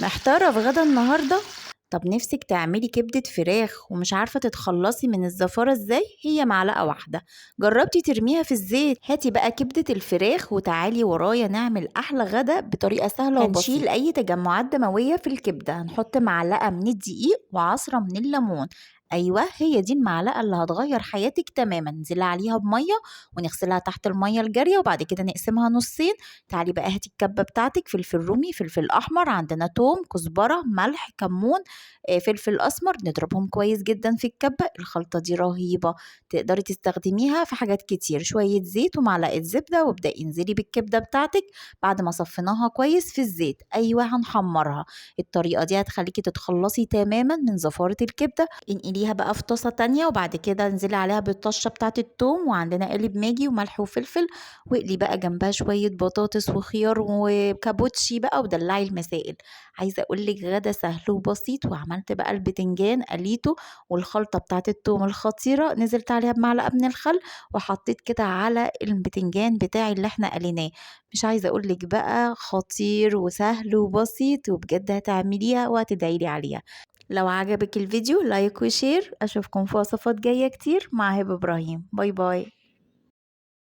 محتارة في غدا النهاردة. طب نفسك تعملي كبدة فراخ ومش عارفة تتخلصي من الزفارة ازاي؟ هي معلقة واحدة. جربتي ترميها في الزيت؟ هاتي بقى كبدة الفراخ وتعالي ورايا نعمل أحلى غدا بطريقة سهلة وبسيطة. هنشيل أي تجمعات دموية في الكبدة، هنحط معلقة من الدقيق وعصرة من الليمون. أيوة، هي دي المعلقة اللي هتغير حياتك تماما. ننزل عليها بمية ونغسلها تحت المية الجارية وبعد كده نقسمها نصين. تعالي بقى هاتي الكبة بتاعتك، فلفل رومي، فلفل أحمر، عندنا توم، كزبرة، ملح، كمون، فلفل أسمر. نضربهم كويس جدا في الكبة. الخلطة دي رهيبة، تقدري تستخدميها في حاجات كتير. شوية زيت ومعلقة زبدة وابدأي انزلي بالكبدة بتاعتك بعد ما صفيناها كويس في الزيت. أيوة، هنحمرها. الطريقة دي هتخليكي تتخلصي تماما من زفارة الكبدة. انقليها بقى في طاسة تانية وبعد كده انزلي عليها بالطشة بتاعت التوم، وعندنا قالب ماجي وملح وفلفل. واقلي بقى جنبها شوية بطاطس وخيار وكابوتشي بقى ودلعي المسائل. عايزة اقولك غدا سهل وبسيط. وعملت بقى البتنجان قليته، والخلطة بتاعت التوم الخطيرة نزلت عليها بمعلقة من الخل، وحطيت كده على البتنجان بتاعي اللي احنا قليناه. مش عايزة اقولك بقى خطير وسهل وبسيط، وبجد هتعمليها وهتدعيلي عليها. لو عجبك الفيديو لايك وشير. اشوفكم في وصفات جاية كتير مع هبة ابراهيم. باي باي.